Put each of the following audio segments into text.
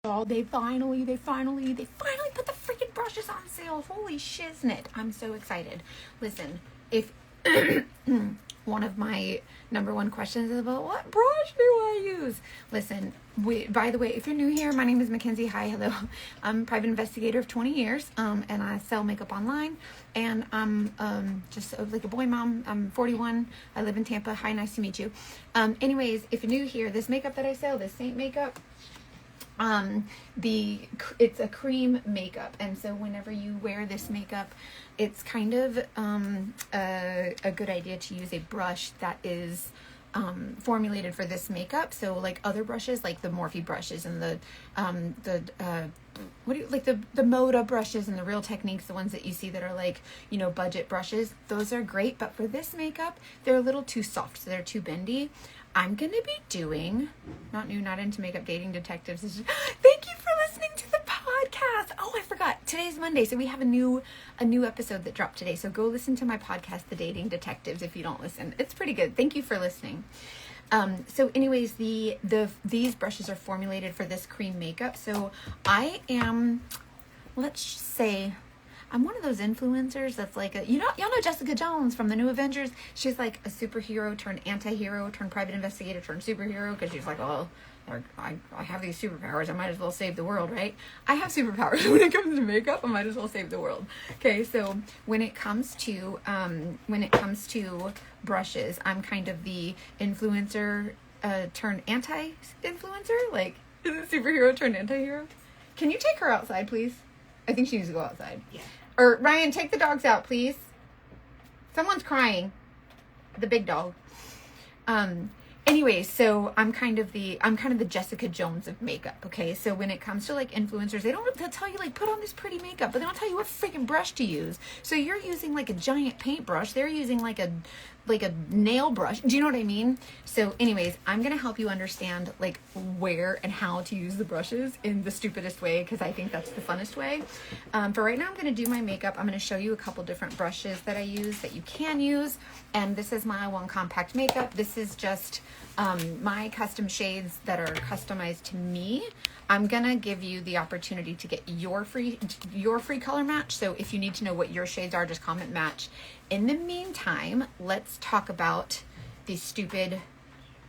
Oh, they finally put the freaking brushes on sale. Holy shiznit. I'm so excited. Listen, if one of my number one questions is about what brush do I use? Listen, by the way, if you're new here, my name is Mackenzie. Hi, hello. I'm a private investigator of 20 years, and I sell makeup online, and I'm just like a boy mom. I'm 41. I live in Tampa. Hi, nice to meet you. Anyways, if you're new here, this makeup that I sell, this Saint makeup, it's a cream makeup, and so whenever you wear this makeup, it's kind of a good idea to use a brush that is formulated for this makeup. So like other brushes, like the Morphe brushes and the Moda brushes and the Real Techniques, the ones that you see that are like, you know, budget brushes, those are great, but for this makeup, they're a little too soft, so they're too bendy. I'm going to be doing, not into makeup, dating detectives. Thank you for listening to the podcast. Oh, I forgot. Today's Monday, so we have a new episode that dropped today. So go listen to my podcast, The Dating Detectives, if you don't listen. It's pretty good. Thank you for listening. So anyways, these brushes are formulated for this cream makeup. So I am, let's just say, I'm one of those influencers that's like y'all know Jessica Jones from the New Avengers. She's like a superhero turned anti-hero turned private investigator turned superhero, because she's like, oh, I have these superpowers, I might as well save the world, right? I have superpowers. When it comes to makeup, I might as well save the world. Okay, so when it comes to brushes, I'm kind of the influencer turned anti-influencer, like superhero turned anti-hero. Can you take her outside, please? I think she needs to go outside. Yeah. Or Ryan, take the dogs out, please. Someone's crying. The big dog. Anyways, so I'm kind of the Jessica Jones of makeup, okay? So when it comes to like influencers, they'll tell you like put on this pretty makeup, but they don't tell you what freaking brush to use. So you're using like a giant paintbrush. They're using like a nail brush. Do you know what I mean? So anyways, I'm going to help you understand like where and how to use the brushes in the stupidest way, because I think that's the funnest way. For right now, I'm going to do my makeup. I'm going to show you a couple different brushes that I use that you can use. And this is my one compact makeup. This is just my custom shades that are customized to me. I'm going to give you the opportunity to get your free color match. So if you need to know what your shades are, just comment match. In the meantime, let's talk about the stupid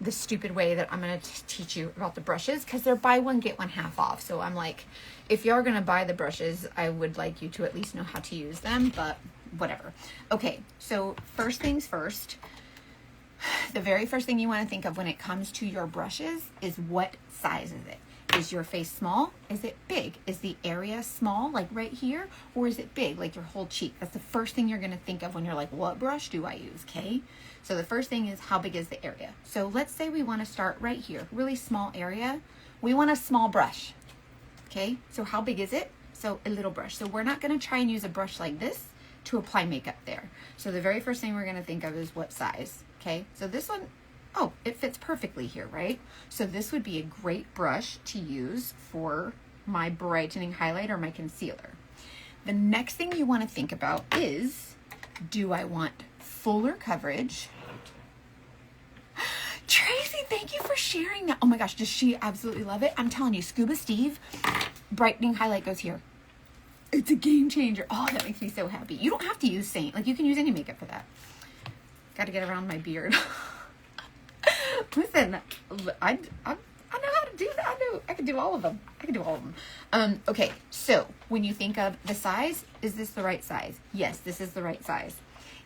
way that I'm going to teach you about the brushes, because they're buy one, get one half off. So I'm like, if you're going to buy the brushes, I would like you to at least know how to use them, but whatever. Okay, so first things first, the very first thing you want to think of when it comes to your brushes is what size is it? Is your face small? Is it big? Is the area small, like right here? Or is it big, like your whole cheek? That's the first thing you're going to think of when you're like, what brush do I use, okay? So the first thing is, how big is the area? So let's say we want to start right here, really small area. We want a small brush, okay? So how big is it? So a little brush. So we're not going to try and use a brush like this to apply makeup there. So the very first thing we're going to think of is what size, okay? So this one, oh, it fits perfectly here, right? So this would be a great brush to use for my brightening highlight or my concealer. The next thing you want to think about is, do I want fuller coverage? Tracy, thank you for sharing that. Oh my gosh, does she absolutely love it? I'm telling you, Scuba Steve, brightening highlight goes here. It's a game changer. Oh, that makes me so happy. You don't have to use Saint. Like, you can use any makeup for that. Got to get around my beard. Listen, I know how to do that. I can do all of them. Okay, so when you think of the size, is this the right size? Yes, this is the right size.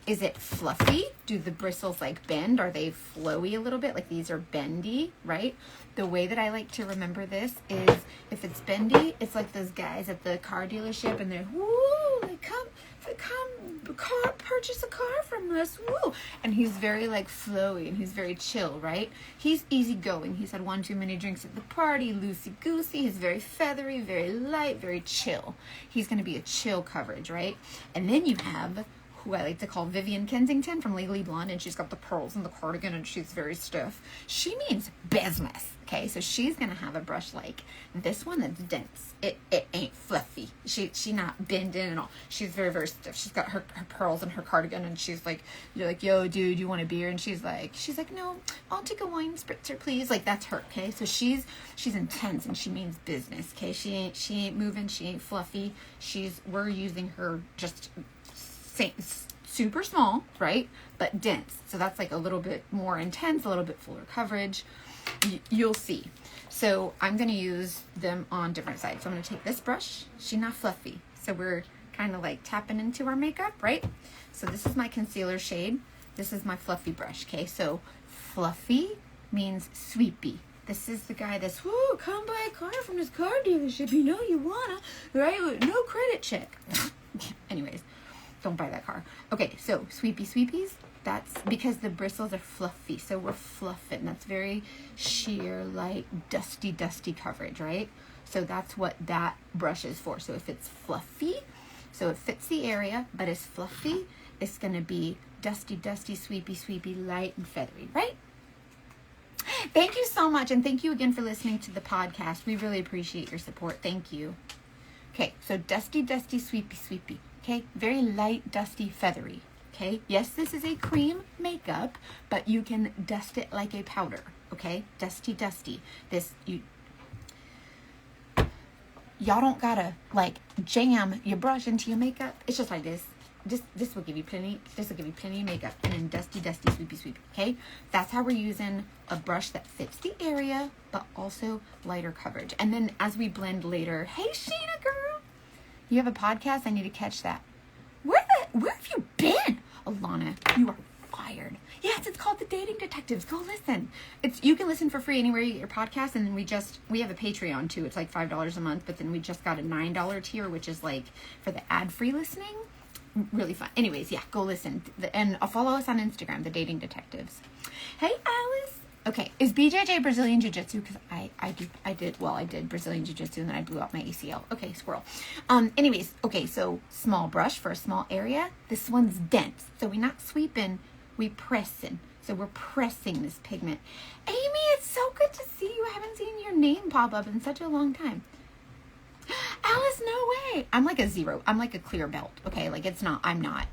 Is it fluffy? Do the bristles like bend? Are they flowy a little bit? Like these are bendy, right? The way that I like to remember this is, if it's bendy, it's like those guys at the car dealership, and they're, woo, they come purchase a car from us, woo. And he's very like flowy, and he's very chill, right? He's easygoing. He's had one too many drinks at the party, loosey-goosey. He's very feathery, very light, very chill. He's going to be a chill coverage, right? And then you have who I like to call Vivian Kensington from Legally Blonde, and she's got the pearls and the cardigan, and she's very stiff. She means business, okay? So she's gonna have a brush like this one that's dense. It ain't fluffy. She not bending and all. She's very, very stiff. She's got her pearls and her cardigan, and she's like, you're like, yo, dude, you want a beer? And she's like, no, I'll take a wine spritzer, please. Like, that's her, okay? So she's intense, and she means business, okay? She ain't moving. She ain't fluffy. We're using her just super small, right? But dense. So that's like a little bit more intense, a little bit fuller coverage. You'll see. So I'm going to use them on different sides. So I'm going to take this brush. She's not fluffy. So we're kind of like tapping into our makeup, right? So this is my concealer shade. This is my fluffy brush, okay? So fluffy means sweepy. This is the guy that's, whoo, come buy a car from this car dealership. You know you wanna, right? With no credit check. Anyways, don't buy that car. Okay, so sweepies, that's because the bristles are fluffy. So we're fluffing. That's very sheer, light, dusty coverage, right? So that's what that brush is for. So if it's fluffy, so it fits the area, but it's fluffy, it's gonna be dusty, sweepy, light and feathery, right? Thank you so much, and thank you again for listening to the podcast. We really appreciate your support. Thank you. Okay, so dusty, sweepy. Okay, very light, dusty, feathery. Okay, yes, this is a cream makeup, but you can dust it like a powder. Okay, dusty. Y'all don't gotta like jam your brush into your makeup. It's just like this. This will give you plenty. This will give you plenty of makeup, and then dusty, sweepy. Okay, that's how we're using a brush that fits the area, but also lighter coverage. And then as we blend later, hey Sheena girl, you have a podcast. I need to catch that. Where have you been, Alana? You are fired. Yes, it's called The Dating Detectives. Go listen. You can listen for free anywhere you get your podcast, and then we have a Patreon too. It's like $5 a month, but then we just got a $9 tier, which is like for the ad-free listening. Really fun. Anyways, yeah, go listen. And follow us on Instagram, The Dating Detectives. Hey, Alice. Okay, is BJJ Brazilian Jiu-Jitsu? Because I did Brazilian Jiu-Jitsu, and then I blew out my ACL. Okay, squirrel. Anyways, okay, so small brush for a small area. This one's dense. So we're not sweeping, we pressing. So we're pressing this pigment. Amy, it's so good to see you. I haven't seen your name pop up in such a long time. Alice, no way. I'm like a zero. I'm like a clear belt. Okay, like I'm not.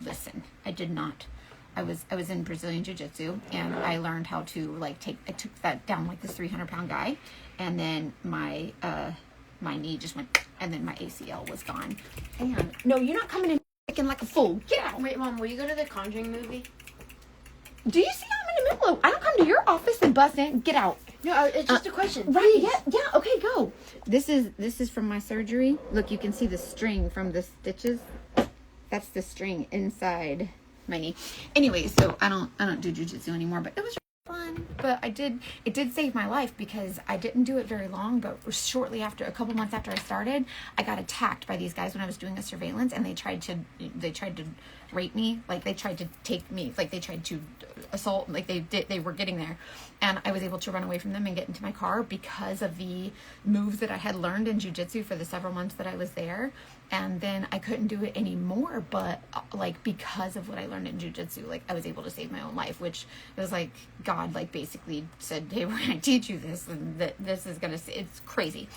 Listen. I did not. I was in Brazilian Jiu-Jitsu, and I learned how to I took that down like this 300-pound guy, and then my knee just went, and then my ACL was gone. And no, you're not coming in looking like a fool. Get out. Wait, Mom, will you go to the Conjuring movie? Do you see I'm in the middle of? I don't come to your office and bust in. Get out. No, it's just a question. Right? Yeah. Okay, go. This is from my surgery. Look, you can see the string from the stitches. That's the string inside my knee. Anyway, so I don't do jiu-jitsu anymore, but it was fun. But it did save my life because I didn't do it very long, but shortly after, a couple months after I started, I got attacked by these guys when I was doing a surveillance, and they tried to rape me. Like, they tried to take me, like they tried to assault, like they were getting there, and I was able to run away from them and get into my car because of the moves that I had learned in jiu-jitsu for the several months that I was there. And then I couldn't do it anymore, but like because of what I learned in jiu-jitsu, like I was able to save my own life, which was like God like basically said, hey, we're gonna teach you this, and that this is gonna, it's crazy.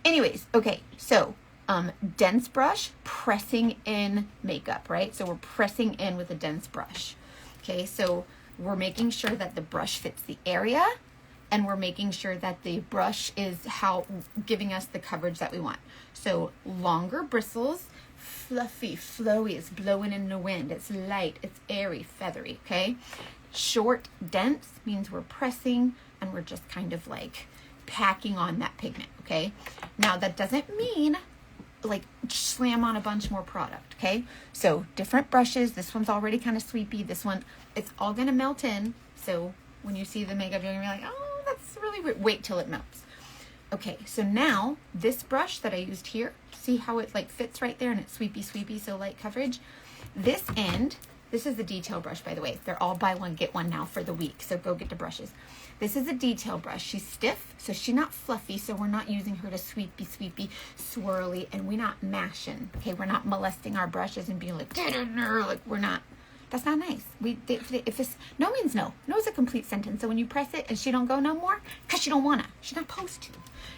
Anyways, okay, so dense brush, pressing in makeup, right? So we're pressing in with a dense brush. Okay, so we're making sure that the brush fits the area, and we're making sure that the brush is giving us the coverage that we want. So longer bristles, fluffy, flowy, it's blowing in the wind, it's light, it's airy, feathery, okay? Short, dense means we're pressing and we're just kind of like packing on that pigment, okay? Now that doesn't mean like slam on a bunch more product, okay? So different brushes. This one's already kind of sweepy. This one, it's all gonna melt in. So when you see the makeup, you're gonna be like, oh, that's really weird. Wait till it melts. Okay, so now this brush that I used here, see how it like fits right there and it's sweepy, so light coverage. This end This is the detail brush, by the way. They're all buy one, get one now for the week. So go get the brushes. This is a detail brush. She's stiff, so she's not fluffy. So we're not using her to sweepy, swirly, and we're not mashing. Okay, we're not molesting our brushes and being like, get in there. Like, we're not. That's not nice. If it's no means no. No is a complete sentence. So when you press it and she don't go no more, because she don't wanna. She's not supposed to.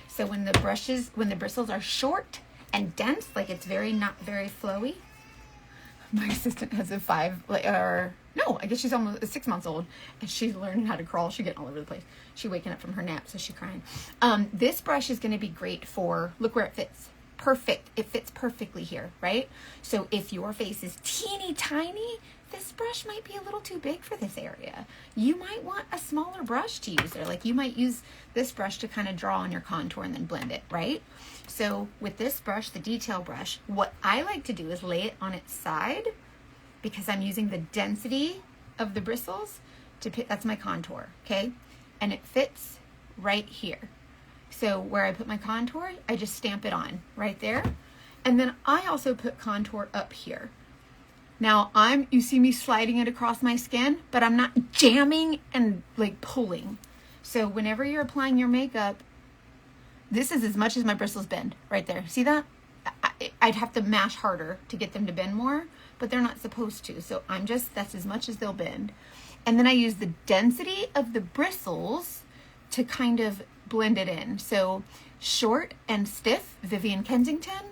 So when the bristles are short and dense, like it's not very flowy. My assistant has a I guess she's almost 6 months old, and she's learning how to crawl. She's getting all over the place. She's waking up from her nap, so she's crying. This brush is going to be great for, look where it fits. Perfect. It fits perfectly here, right? So if your face is teeny tiny, this brush might be a little too big for this area. You might want a smaller brush to use there. Like you might use this brush to kind of draw on your contour and then blend it, right? So with this brush, the detail brush, what I like to do is lay it on its side because I'm using the density of the bristles to pick, that's my contour, okay? And it fits right here. So where I put my contour, I just stamp it on right there. And then I also put contour up here. Now you see me sliding it across my skin, but I'm not jamming and like pulling. So whenever you're applying your makeup, this is as much as my bristles bend right there. See that? I'd have to mash harder to get them to bend more, but they're not supposed to. So that's as much as they'll bend. And then I use the density of the bristles to kind of blend it in. So short and stiff, Vivian Kensington,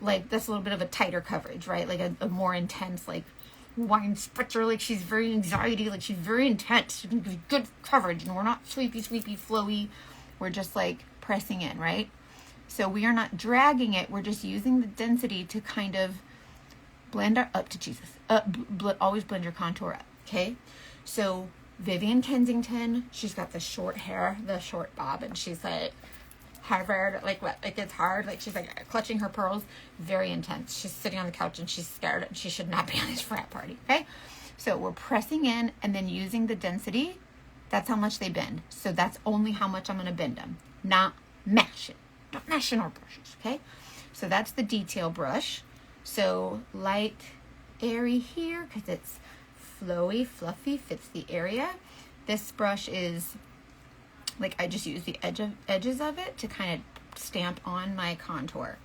like that's a little bit of a tighter coverage, right? Like a more intense, like wine spritzer, like she's very anxiety, like she's very intense, good coverage. And we're not sweepy, flowy. We're just like pressing in, right? So we are not dragging it. We're just using the density to kind of blend always blend your contour up, okay? So Vivian Kensington, she's got the short hair, the short bob, and she's like Harvard, like what? Like it's hard. Like she's like clutching her pearls, very intense. She's sitting on the couch and she's scared and she should not be on this frat party, okay? So we're pressing in and then using the density. That's how much they bend. So that's only how much I'm going to bend them, not mashing. Don't mash in our brushes, okay? So that's the detail brush. So light, airy here because it's flowy, fluffy, fits the area. This brush is like I just use the edges of it to kind of stamp on my contour.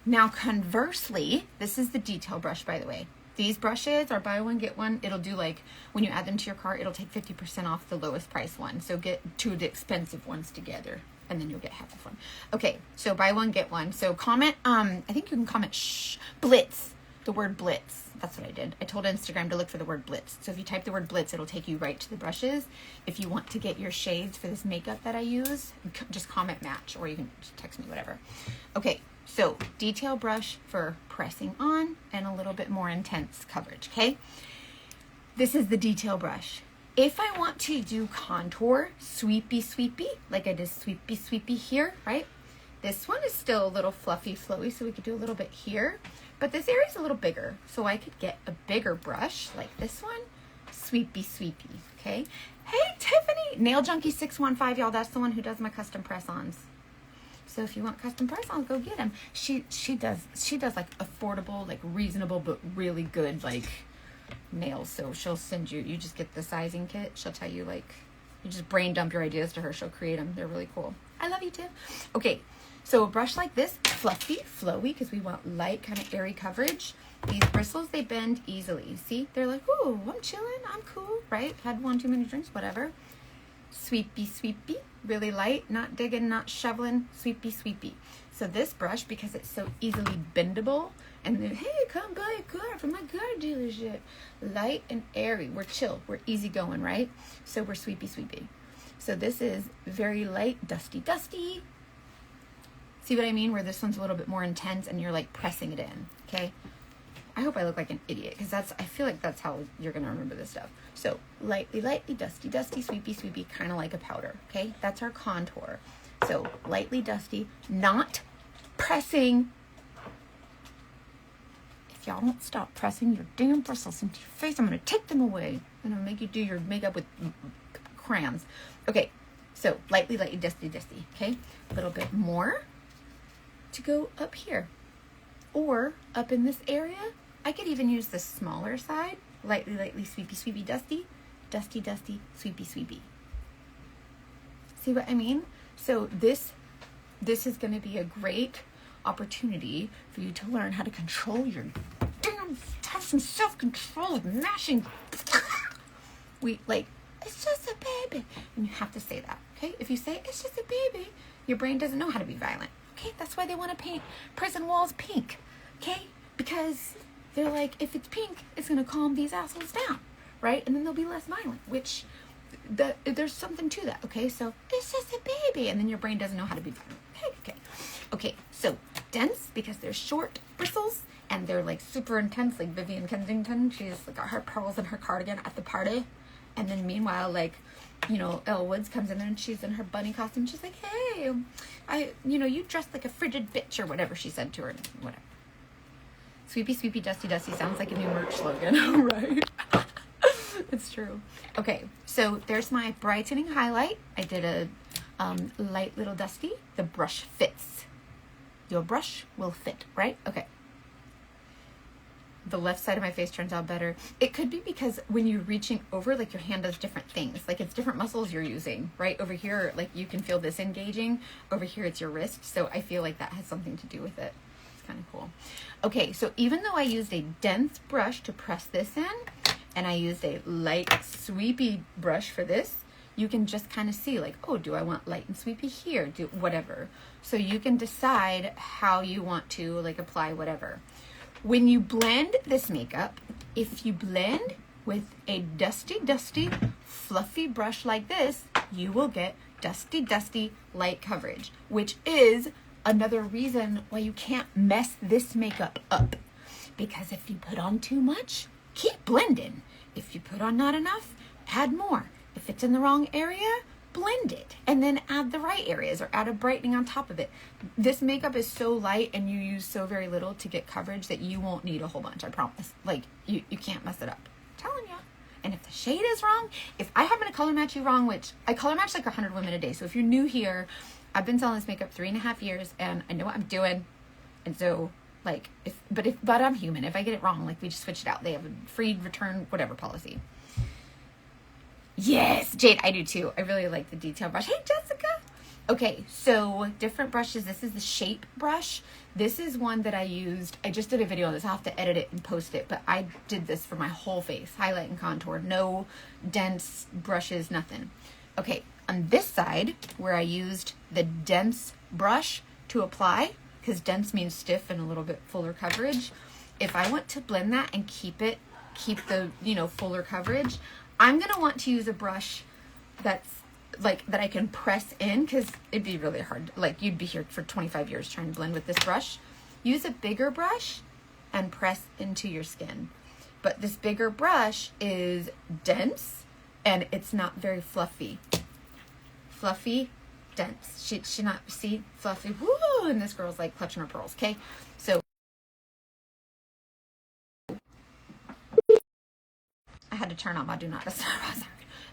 Now conversely, this is the detail brush, by the way. These brushes are buy one, get one. It'll do like, when you add them to your cart, it'll take 50% off the lowest price one. So get two of the expensive ones together and then you'll get half of one. Okay, so buy one, get one. So comment, I think you can comment BLITZ, the word BLITZ. That's what I did. I told Instagram to look for the word BLITZ. So if you type the word BLITZ, it'll take you right to the brushes. If you want to get your shades for this makeup that I use, just comment match or you can just text me, whatever. Okay, so detail brush for pressing on and a little bit more intense coverage, okay? This is the detail brush. If I want to do contour, sweepy, like I did sweepy here, right? This one is still a little fluffy, flowy, so we could do a little bit here. But this area is a little bigger, so I could get a bigger brush like this one, sweepy, okay? Hey, Tiffany, Nail Junkie 615, y'all. That's the one who does my custom press-ons. So if you want custom press-ons, go get them. She does like affordable, like reasonable, but really good like nails. So she'll send you just get the sizing kit. She'll tell you like, you just brain dump your ideas to her. She'll create them. They're really cool. I love you, Tiff. Okay. So a brush like this, fluffy, flowy, because we want light, kind of airy coverage. These bristles, they bend easily. See? They're like, ooh, I'm chilling, I'm cool, right? Had one too many drinks, whatever. Sweepy, really light, not digging, not shoveling, sweepy. So this brush, because it's so easily bendable, and then, hey, come buy a car from my car dealership. Light and airy, we're chill, we're easy going, right? So we're sweepy. So this is very light, dusty. See what I mean? Where this one's a little bit more intense and you're like pressing it in, okay? I hope I look like an idiot because I feel like that's how you're going to remember this stuff. So lightly, dusty, sweepy, kind of like a powder, okay? That's our contour. So lightly dusty, not pressing. If y'all don't stop pressing your damn bristles into your face, I'm going to take them away. I'm going to make you do your makeup with crayons. Okay, so lightly, dusty, okay? A little bit more to go up here or up in this area. I could even use the smaller side lightly, lightly, sweepy, sweepy, dusty, dusty, dusty, sweepy, sweepy. See what I mean? So this is going to be a great opportunity for you to learn how to control your damn, have some self-control with mashing. It's just a baby. And you have to say that, okay? If you say, it's just a baby, your brain doesn't know how to be violent, okay? That's why they want to paint prison walls pink, okay? Because they're like, if it's pink, it's going to calm these assholes down, right? And then they'll be less violent, which there's something to that, okay? So, it's just a baby. And then your brain doesn't know how to be violent, okay? So, dense, because they're short bristles, and they're like super intense, like Vivian Kensington. She's like got her pearls in her cardigan at the party. And then meanwhile, like, Elle Woods comes in there and she's in her bunny costume. She's like, hey, you dressed like a frigid bitch or whatever she said to her. Whatever. Sweepy, sweepy, dusty, dusty sounds like a new merch slogan, right? It's true. Okay, so there's my brightening highlight. I did a light little dusty. The brush fits. Your brush will fit, right? Okay. The left side of my face turns out better. It could be because when you're reaching over, like your hand does different things. Like it's different muscles you're using, right? Over here, like you can feel this engaging. Over here, it's your wrist. So I feel like that has something to do with it. It's kind of cool. Okay, so even though I used a dense brush to press this in, and I used a light sweepy brush for this, you can just kind of see like, oh, do I want light and sweepy here? Do whatever. So you can decide how you want to like apply whatever. When you blend this makeup, if you blend with a dusty, dusty, fluffy brush like this, you will get dusty, dusty light coverage, which is another reason why you can't mess this makeup up. Because if you put on too much, keep blending. If you put on not enough, add more. If it's in the wrong area, blend it and then add the right areas or add a brightening on top of it. This makeup is so light and you use so very little to get coverage that you won't need a whole bunch, I promise. Like, you can't mess it up. I'm telling ya. And if the shade is wrong, if I happen to color match you wrong, which I color match like 100 women a day. So if you're new here, I've been selling this makeup 3.5 years and I know what I'm doing. And so like, but I'm human. If I get it wrong, like we just switch it out. They have a free return, whatever policy. Yes, Jade, I do too. I really like the detail brush. Hey, Jessica. Okay, so different brushes. This is the shape brush. This is one that I used. I just did a video on this. I'll have to edit it and post it, but I did this for my whole face, highlight and contour. No dense brushes, nothing. Okay, on this side, where I used the dense brush to apply, because dense means stiff and a little bit fuller coverage. If I want to blend that and keep the, fuller coverage, I'm going to want to use a brush that's like that I can press in, because it'd be really hard. Like you'd be here for 25 years trying to blend with this brush. Use a bigger brush and press into your skin. But this bigger brush is dense and it's not very fluffy. Fluffy, dense. She not, see, fluffy, woo, and this girl's like clutching her pearls, okay? So I had to turn on my do not disturb.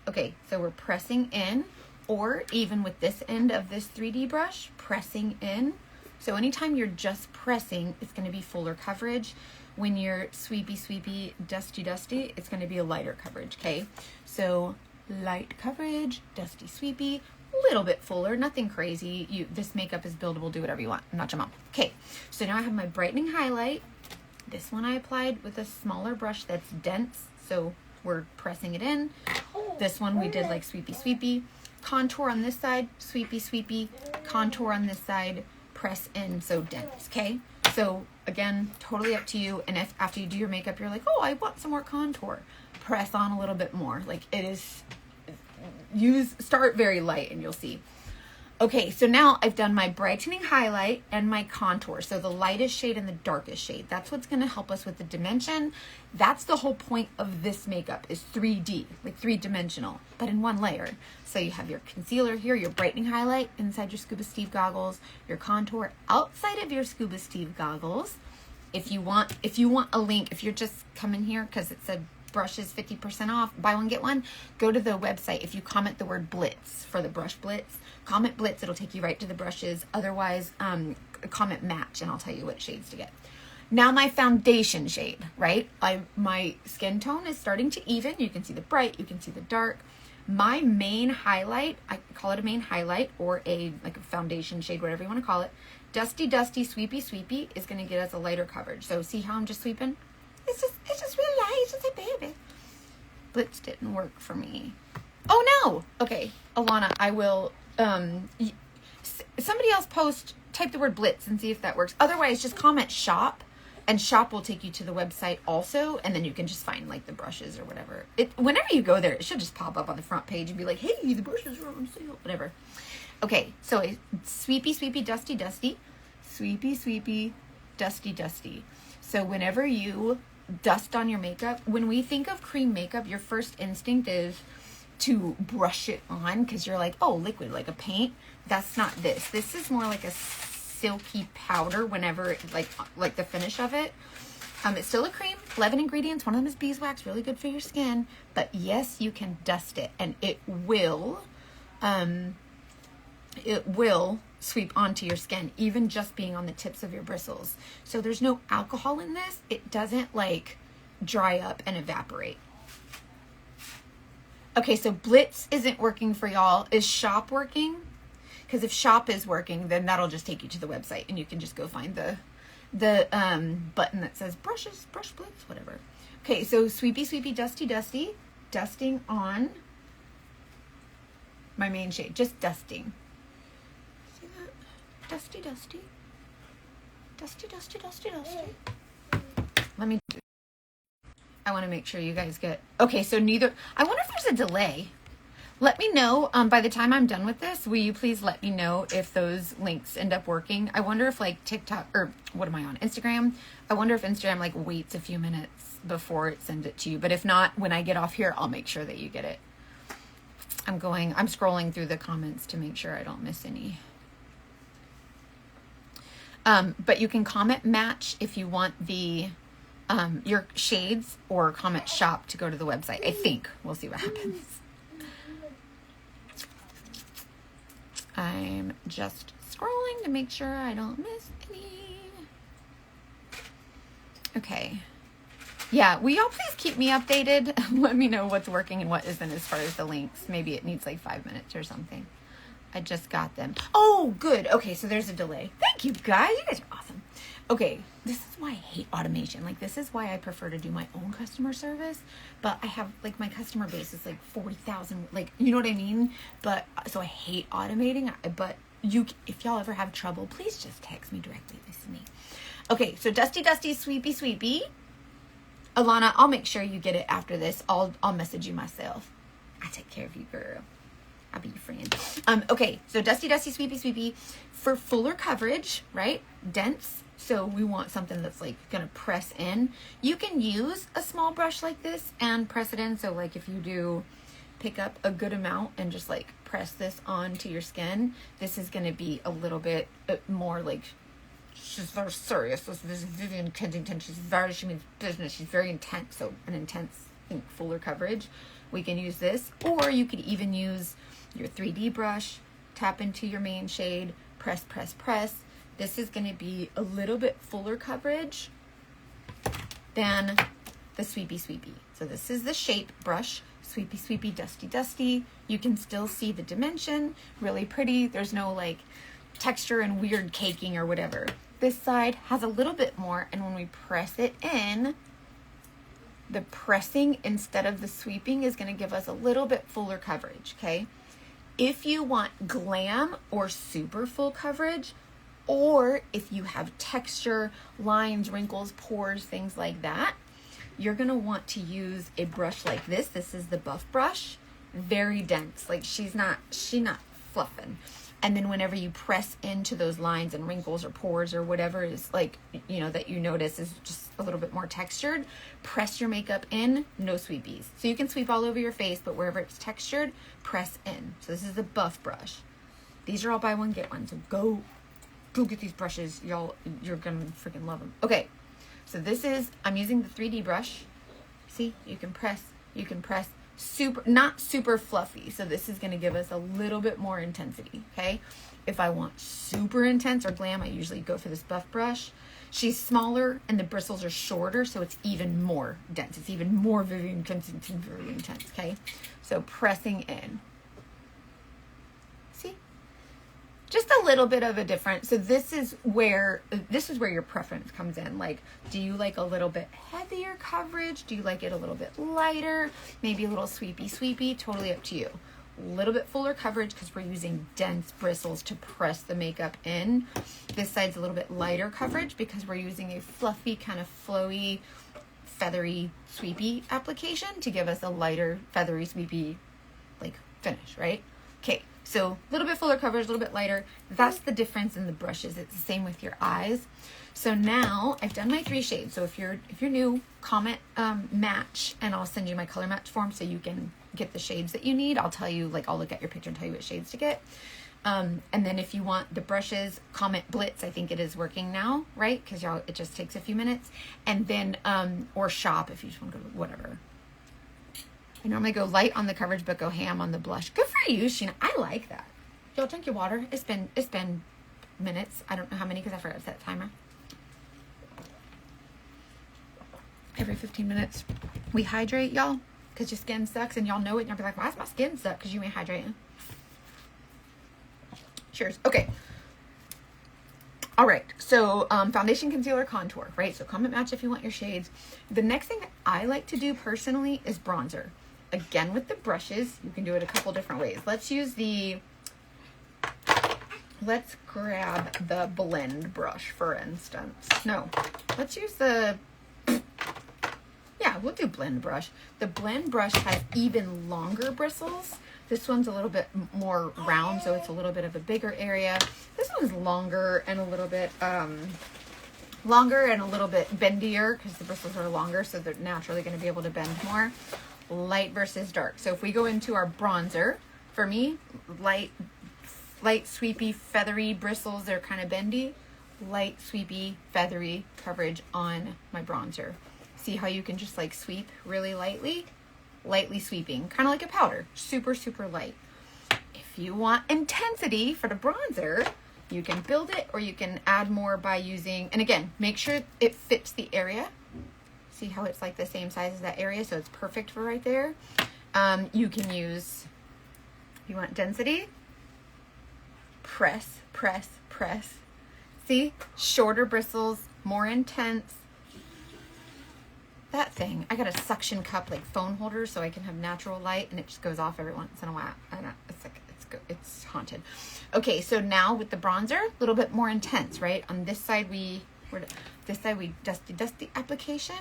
Okay, so we're pressing in, or even with this end of this 3D brush, pressing in. So anytime you're just pressing, it's going to be fuller coverage. When you're sweepy, sweepy, dusty, dusty, it's going to be a lighter coverage, okay? So light coverage, dusty, sweepy, a little bit fuller, nothing crazy. This makeup is buildable, do whatever you want. I'm not your mom. Okay, so now I have my brightening highlight. This one I applied with a smaller brush that's dense, so we're pressing it in. This one we did like sweepy, sweepy. Contour on this side, sweepy, sweepy. Contour on this side, press in, so dense, okay? So again, totally up to you. And if after you do your makeup, you're like, oh, I want some more contour, press on a little bit more. Like it is, start very light and you'll see. Okay, so now I've done my brightening highlight and my contour. So the lightest shade and the darkest shade. That's what's going to help us with the dimension. That's the whole point of this makeup, is 3D, like 3-dimensional, but in one layer. So you have your concealer here, your brightening highlight inside your Scuba Steve goggles, your contour outside of your Scuba Steve goggles. If you want a link, if you're just coming here because it said brushes 50% off, buy one get one, go to the website. If you comment the word BLITZ for the brush BLITZ, comment BLITZ, it'll take you right to the brushes. Otherwise, comment match and I'll tell you what shades to get. Now my foundation shade, right? My skin tone is starting to even. You can see the bright, you can see the dark. My main highlight, I call it a main highlight or a foundation shade, whatever you want to call it. Dusty, dusty, sweepy, sweepy is going to get us a lighter coverage. So see how I'm just sweeping? It's just real light. It's just a baby. BLITZ didn't work for me. Oh no! Okay, Alana, I will, somebody else type the word BLITZ and see if that works. Otherwise, just comment shop, and shop will take you to the website also, and then you can just find like the brushes or whatever. Whenever you go there, it should just pop up on the front page and be like, hey, the brushes are on sale, whatever. Okay, so sweepy, sweepy, dusty, dusty. Sweepy, sweepy, dusty, dusty. So whenever you dust on your makeup, when we think of cream makeup, your first instinct is to brush it on because you're like, oh, liquid, like a paint. That's not this. This is more like a silky powder whenever, like the finish of it. It's still a cream, 11 ingredients. One of them is beeswax, really good for your skin. But yes, you can dust it and it will sweep onto your skin, even just being on the tips of your bristles. So there's no alcohol in this. It doesn't like dry up and evaporate. Okay, so BLITZ isn't working for y'all. Is shop working? Because if shop is working, then that'll just take you to the website and you can just go find the button that says brushes, brush BLITZ, whatever. Okay, so sweepy, sweepy, dusty, dusty, dusting on my main shade, just dusting. See that? Dusty, dusty, dusty, dusty, dusty, dusty. Let me do. I want to make sure you guys get. Okay, so neither. I wonder if there's a delay. Let me know by the time I'm done with this. Will you please let me know if those links end up working? I wonder if like TikTok or what am I on? Instagram. I wonder if Instagram like waits a few minutes before it sends it to you. But if not, when I get off here, I'll make sure that you get it. I'm scrolling through the comments to make sure I don't miss any. But you can comment match if you want the your shades, or comment shop to go to the website. I think we'll see what happens. I'm just scrolling to make sure I don't miss any. Okay. Yeah, will y'all please keep me updated? Let me know what's working and what isn't as far as the links. Maybe it needs like 5 minutes or something. I just got them. Oh, good. Okay, so there's a delay. Thank you, guys. You guys are awesome. Okay, this is why I hate automation. Like, this is why I prefer to do my own customer service. But I have, like, my customer base is like 40,000. Like, you know what I mean? But, so I hate automating. But if y'all ever have trouble, please just text me directly. Listen to me. Okay, so dusty, dusty, sweepy, sweepy. Alana, I'll make sure you get it after this. I'll message you myself. I take care of you, girl. I'll be your friend. Okay, so dusty, dusty, sweepy, sweepy. For fuller coverage, right? Dense. So we want something that's like gonna press in. You can use a small brush like this and press it in. So like if you do pick up a good amount and just like press this onto your skin, this is gonna be a little bit more like, she's very serious. This is Vivian Kensington. She means business. She's very intense. So an intense, fuller coverage. We can use this, or you could even use your 3D brush, tap into your main shade, press, press, press. This is going to be a little bit fuller coverage than the sweepy, sweepy. So this is the shape brush, sweepy, sweepy, dusty, dusty. You can still see the dimension, really pretty. There's no like texture and weird caking or whatever. This side has a little bit more, and when we press it in, the pressing instead of the sweeping is going to give us a little bit fuller coverage, okay? If you want glam or super full coverage, or if you have texture, lines, wrinkles, pores, things like that, you're going to want to use a brush like this. This is the Buff brush. Very dense. Like she's not fluffing. And then whenever you press into those lines and wrinkles or pores or whatever is like, you know, that you notice is just a little bit more textured, press your makeup in, no sweepies. So you can sweep all over your face, but wherever it's textured, press in. So this is the Buff brush. These are all buy one, get one. So go get these brushes. Y'all, you're gonna freaking love them. Okay, so this is, I'm using the 3D brush. See, you can press, not super fluffy. So this is gonna give us a little bit more intensity, okay? If I want super intense or glam, I usually go for this Buff brush. She's smaller and the bristles are shorter, so it's even more dense. It's even more very intense, okay? So pressing in. See? Just a little bit of a difference. So this is where your preference comes in. Like, do you like a little bit heavier coverage? Do you like it a little bit lighter? Maybe a little sweepy? Totally up to you. A little bit fuller coverage because we're using dense bristles to press the makeup in. This side's a little bit lighter coverage because we're using a fluffy, kind of flowy, feathery, sweepy application to give us a lighter, feathery, sweepy, like, finish, right? Okay, so a little bit fuller coverage, a little bit lighter. That's the difference in the brushes. It's the same with your eyes. So now I've done my 3 shades. So if you're new, comment match, and I'll send you my color match form so you can get the shades that you need. I'll tell you, like, I'll look at your picture and tell you what shades to get. And then if you want the brushes, comment BLITZ. I think it is working now, right? Because it just takes a few minutes. And then, or shop if you just want to go, whatever. I normally go light on the coverage, but go ham on the blush. Good for you, Sheena. I like that. Y'all drink your water. It's been minutes. I don't know how many because I forgot to set a timer. Every 15 minutes, we hydrate, y'all, because your skin sucks, and y'all know it, and you'll be like, why does my skin suck? Because you ain't hydrating. Cheers. Okay. All right. So foundation, concealer, contour, right? So comment match if you want your shades. The next thing that I like to do personally is bronzer. Again, with the brushes, you can do it a couple different ways. Let's grab the blend brush, for instance. No, let's use we'll do blend brush. The blend brush has even longer bristles. This one's a little bit more round, so it's a little bit of a bigger area. This one's longer and a little bit bendier because the bristles are longer, so they're naturally going to be able to bend more. Light versus dark. So if we go into our bronzer, for me, light, sweepy, feathery bristles, they're kind of bendy. Light, sweepy, feathery coverage on my bronzer. See how you can just like sweep really lightly sweeping, kind of like a powder, super light. If you want intensity for the bronzer, you can build it or you can add more by using, and again, make sure it fits the area. See how it's like the same size as that area, so it's perfect for right there. You can use, you want density, press. See, shorter bristles, more intense. That thing, I got a suction cup like phone holder so I can have natural light, and it just goes off every once in a while. I don't know, it's haunted. Okay, so now with the bronzer, a little bit more intense, right? On this side we dusty application.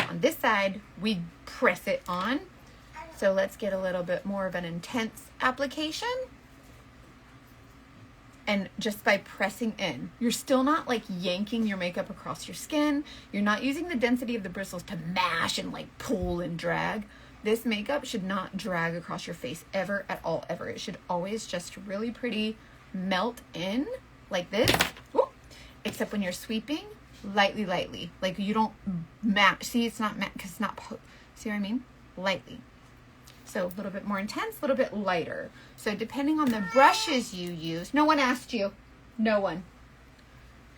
On this side we press it on. So let's get a little bit more of an intense application. And just by pressing in, you're still not like yanking your makeup across your skin. You're not using the density of the bristles to mash and like pull and drag. This makeup should not drag across your face ever at all, ever. It should always just really pretty melt in like this. Whoop. Except when you're sweeping, lightly. Like you don't match. See, it's not matte because it's not, see what I mean? Lightly. So a little bit more intense, a little bit lighter. So depending on the brushes you use, no one asked you. No one.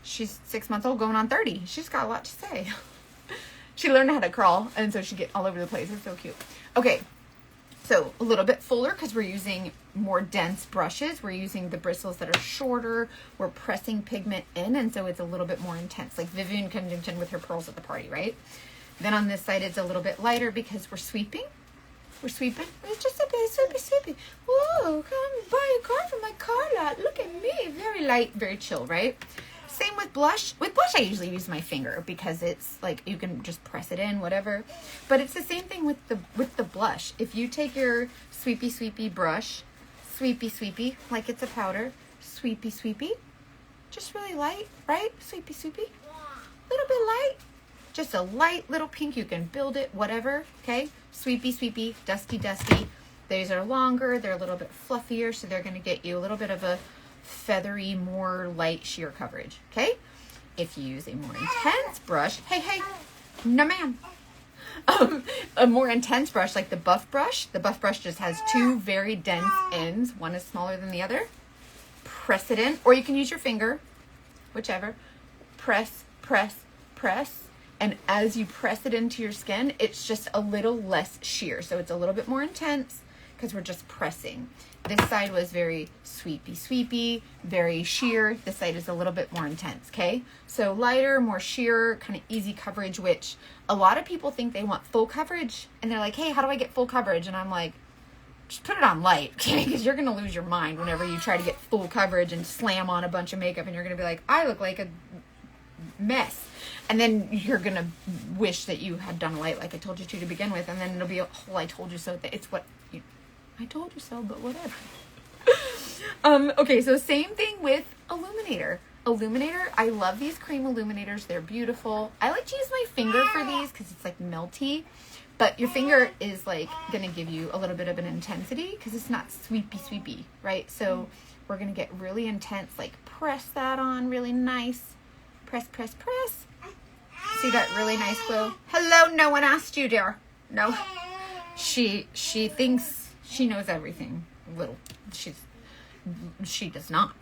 She's 6 months old going on 30. She's got a lot to say. She learned how to crawl, and so she get all over the place. It's so cute. Okay, so a little bit fuller because we're using more dense brushes. We're using the bristles that are shorter. We're pressing pigment in, and so it's a little bit more intense. Like Vivian Kensington with her pearls at the party, right? Then on this side, it's a little bit lighter because we're sweeping. It's just a bit sweepy. Whoa, come buy a car from my car lot. Look at me. Very light, very chill, right? Same with blush. With blush, I usually use my finger because it's like you can just press it in, whatever. But it's the same thing with the blush. If you take your sweepy brush, sweepy, like it's a powder, sweepy, just really light, right? Sweepy, little bit light. Just a light little pink. You can build it, whatever, okay? Sweepy, dusty. These are longer. They're a little bit fluffier, so they're going to get you a little bit of a feathery, more light sheer coverage, okay? If you use a more intense brush, hey, no ma'am. A more intense brush like the buff brush just has 2 very dense ends. One is smaller than the other. Press it in, or you can use your finger, whichever. Press press, press. And as you press it into your skin, it's just a little less sheer. So it's a little bit more intense because we're just pressing. This side was very sweepy, sweepy, very sheer. This side is a little bit more intense, okay? So lighter, more sheer, kind of easy coverage, which a lot of people think they want full coverage. And they're like, hey, how do I get full coverage? And I'm like, just put it on light, okay? Because you're going to lose your mind whenever you try to get full coverage and slam on a bunch of makeup. And you're going to be like, I look like a mess. And then you're going to wish that you had done light like I told you to begin with. And then it'll be a whole I told you so. It's what you, I told you so, but whatever. Okay, so same thing with illuminator. Illuminator, I love these cream illuminators. They're beautiful. I like to use my finger for these because it's like melty. But your finger is like going to give you a little bit of an intensity because it's not sweepy, sweepy, right? So we're going to get really intense, like press that on really nice. Press, press, press. See that really nice glow? Hello, no one asked you, dear. No. She thinks she knows everything. Little. She does not.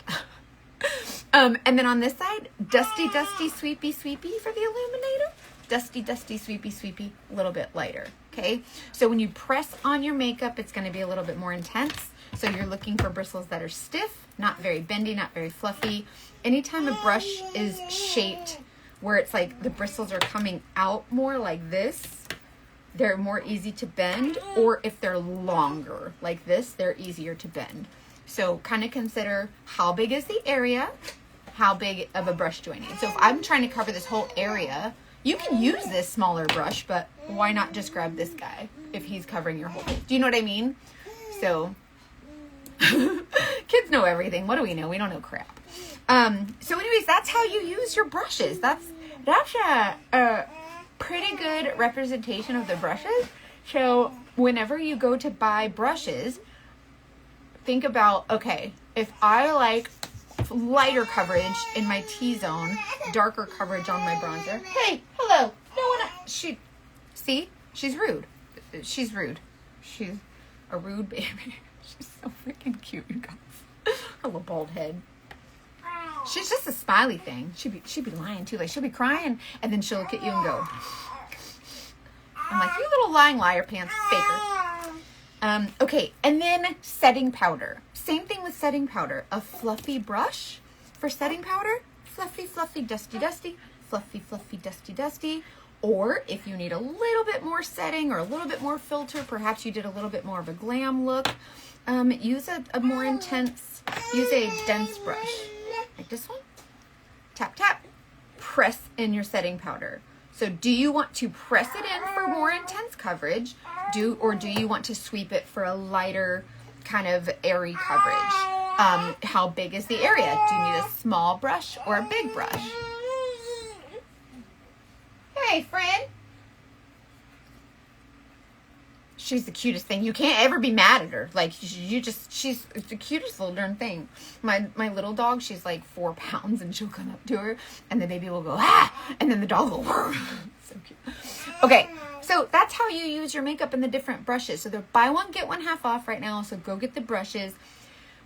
And then on this side, dusty, dusty, sweepy, sweepy for the illuminator. Dusty, dusty, sweepy, sweepy, a little bit lighter, okay? So when you press on your makeup, it's gonna be a little bit more intense. So you're looking for bristles that are stiff, not very bendy, not very fluffy. Anytime a brush is shaped where it's like the bristles are coming out more like this, they're more easy to bend, or if they're longer like this, they're easier to bend. So kind of consider how big is the area, how big of a brush do I need? So if I'm trying to cover this whole area, you can use this smaller brush, but why not just grab this guy if he's covering your whole face? Do you know what I mean? So kids know everything. What do we know? We don't know crap. So anyways, that's how you use your brushes. That's a pretty good representation of the brushes. So whenever you go to buy brushes, think about, okay, if I like lighter coverage in my T-zone, darker coverage on my bronzer. Hey, hello. No one, she's rude. She's rude. She's a rude baby. She's so freaking cute, you guys. A little bald head. She's just a smiley thing. She'd be lying too. Like she'll be crying and then she'll look at you and go. I'm like, you little lying liar pants faker. Okay, and then setting powder. Same thing with setting powder. A fluffy brush for setting powder. Fluffy, fluffy, dusty, dusty. Fluffy, fluffy, dusty, dusty. Or if you need a little bit more setting or a little bit more filter, perhaps you did a little bit more of a glam look, use a more intense, use a dense brush. Like this one. Tap, tap. Press in your setting powder. So do you want to press it in for more intense coverage? Or do you want to sweep it for a lighter kind of airy coverage? How big is the area? Do you need a small brush or a big brush? Hey, friend. She's the cutest thing. You can't ever be mad at her. Like, she's the cutest little darn thing. My little dog, she's like 4 pounds, and she'll come up to her, and the baby will go, ah, and then the dog will, so cute. Okay, so that's how you use your makeup and the different brushes. So they're buy one, get one half off right now, so go get the brushes.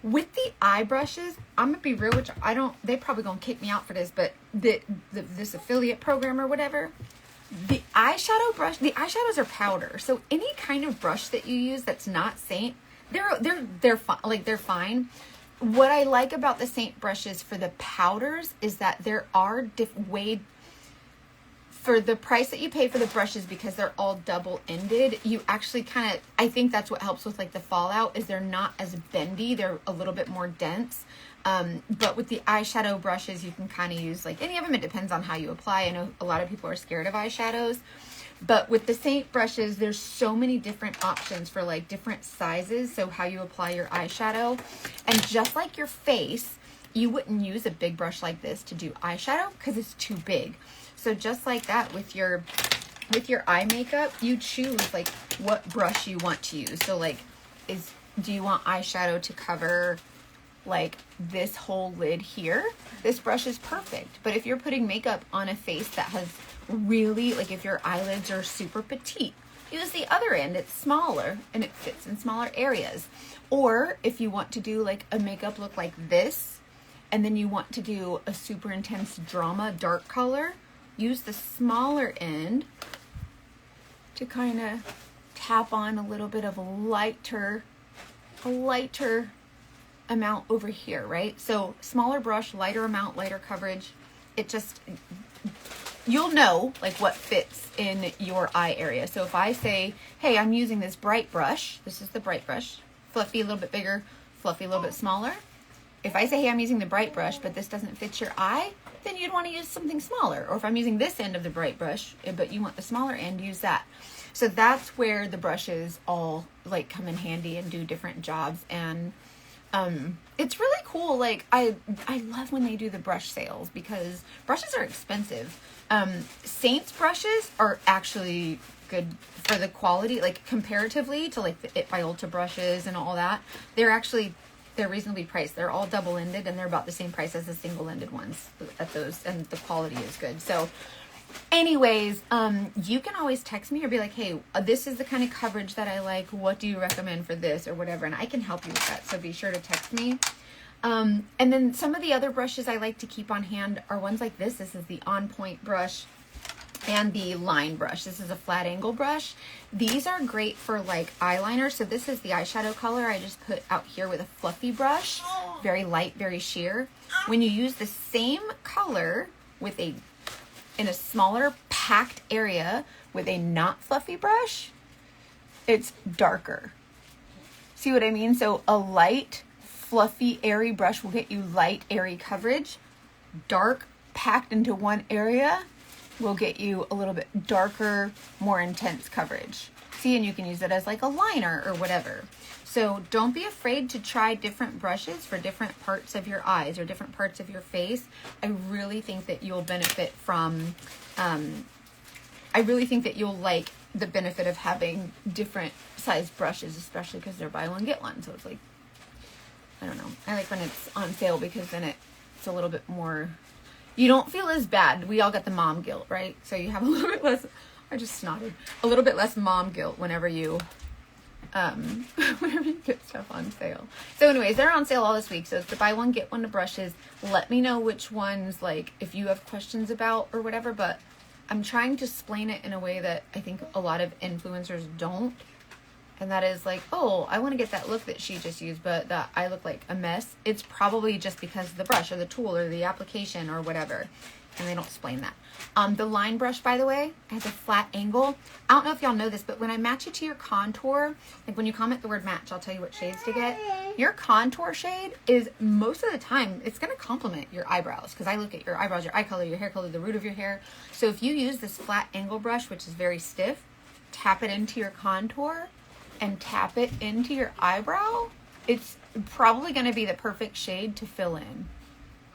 With the eye brushes, I'm going to be real, which they probably going to kick me out for this, but this affiliate program or whatever, the eyeshadow brush, the eyeshadows are powder. So any kind of brush that you use that's not Saint, they're fine. Like they're fine. What I like about the Saint brushes for the powders is that there are for the price that you pay for the brushes, because they're all double-ended, you actually kind of, I think that's what helps with like the fallout, is they're not as bendy. They're a little bit more dense. But with the eyeshadow brushes, you can kind of use like any of them. It depends on how you apply. I know a lot of people are scared of eyeshadows, but with the Saint brushes, there's so many different options for like different sizes. So how you apply your eyeshadow, and just like your face, you wouldn't use a big brush like this to do eyeshadow because it's too big. So just like that with your eye makeup, you choose like what brush you want to use. So like, do you want eyeshadow to cover like this whole lid here? This brush is perfect. But if you're putting makeup on a face that has really, like if your eyelids are super petite, use the other end. It's smaller and it fits in smaller areas. Or if you want to do like a makeup look like this, and then you want to do a super intense drama dark color, use the smaller end to kind of tap on a little bit of a lighter amount over here, right? So smaller brush, lighter amount, lighter coverage. It just, you'll know like what fits in your eye area. So if I say, hey, I'm using this bright brush, this is the bright brush, fluffy a little bit bigger, fluffy a little bit smaller. If I say, hey, I'm using the bright brush, but this doesn't fit your eye, then you'd want to use something smaller. Or if I'm using this end of the bright brush, but you want the smaller end, use that. So that's where the brushes all like come in handy and do different jobs. And it's really cool. Like I love when they do the brush sales because brushes are expensive. Saints brushes are actually good for the quality, like comparatively to like the It by Ulta brushes and all that. They're reasonably priced. They're all double-ended and they're about the same price as the single-ended ones at those, and the quality is good. So anyways, you can always text me or be like, hey, this is the kind of coverage that I like. What do you recommend for this or whatever? And I can help you with that. So be sure to text me. And then some of the other brushes I like to keep on hand are ones like this. This is the On Point brush and the line brush. This is a flat angle brush. These are great for like eyeliner. So this is the eyeshadow color I just put out here with a fluffy brush. Very light, very sheer. When you use the same color with in a smaller packed area with a not fluffy brush, it's darker. See what I mean? So a light, fluffy, airy brush will get you light, airy coverage. Dark, packed into one area will get you a little bit darker, more intense coverage. See, and you can use it as like a liner or whatever. So don't be afraid to try different brushes for different parts of your eyes or different parts of your face. I really think that you'll benefit from, I really think that you'll like the benefit of having different size brushes, especially because they're buy one, get one. So it's like, I don't know. I like when it's on sale because then it's a little bit more, you don't feel as bad. We all got the mom guilt, right? So you have a little bit less, I just snotted, a little bit less mom guilt whenever you get stuff on sale. So anyways, they're on sale all this week. So it's the buy one, get one to brushes. Let me know which ones, like if you have questions about or whatever, but I'm trying to explain it in a way that I think a lot of influencers don't. And that is like, oh, I want to get that look that she just used, but that I look like a mess. It's probably just because of the brush or the tool or the application or whatever. And they don't explain that. The line brush, by the way, has a flat angle. I don't know if y'all know this, but when I match it to your contour, like when you comment the word match, I'll tell you what shades to get. Your contour shade is most of the time, it's going to complement your eyebrows because I look at your eyebrows, your eye color, your hair color, the root of your hair. So if you use this flat angle brush, which is very stiff, tap it into your contour and tap it into your eyebrow, it's probably going to be the perfect shade to fill in.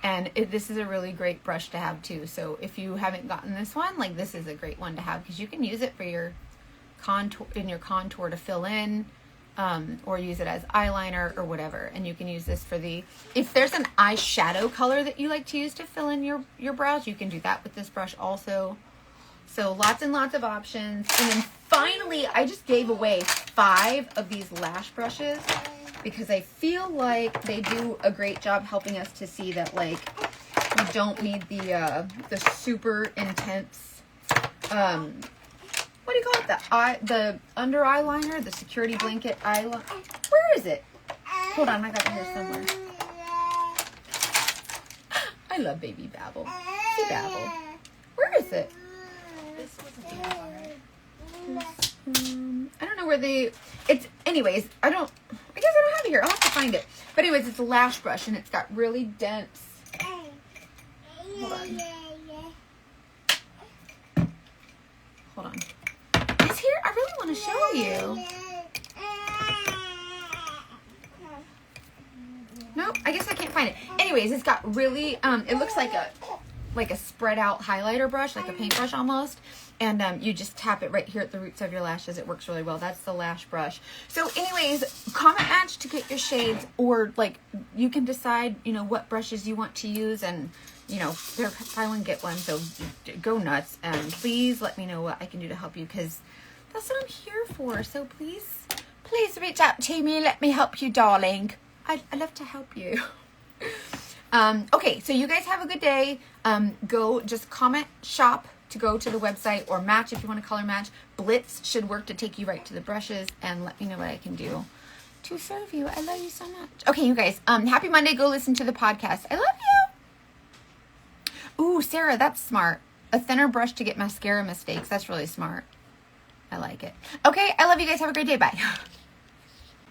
And this is a really great brush to have too. So if you haven't gotten this one, like this is a great one to have because you can use it for your contour, in your contour to fill in, or use it as eyeliner or whatever. And you can use this for if there's an eyeshadow color that you like to use to fill in your brows, you can do that with this brush also. So lots and lots of options. And then finally, I just gave away 5 of these lash brushes because I feel like they do a great job helping us to see that like we don't need the super intense, what do you call it? The under eyeliner, the security blanket eyeliner. Where is it? Hold on, I got it here somewhere. I love baby Babble. Hey Babble. Where is it? This wasn't alright. I don't know where anyways, I guess I don't have it here. I'll have to find it. But anyways, it's a lash brush and it's got really dense. Hold on. Hold on. It's here. I really want to show you. Nope, I guess I can't find it. Anyways, it's got really, it looks like a spread out highlighter brush, like a paintbrush almost. And you just tap it right here at the roots of your lashes. It works really well. That's the lash brush. So anyways, comment match to get your shades, or like you can decide, what brushes you want to use, and they're buy one, get one. So go nuts. And please let me know what I can do to help you because that's what I'm here for. So please reach out to me. Let me help you, darling. I love to help you. Okay, so you guys have a good day. Go just comment shop to go to the website, or match if you want to color match. BLITZ should work to take you right to the brushes, and let me know what I can do to serve you. I love you so much. Okay, you guys, happy Monday. Go listen to the podcast. I love you. Ooh, Sarah, that's smart. A thinner brush to get mascara mistakes. That's really smart. I like it. Okay, I love you guys. Have a great day. Bye.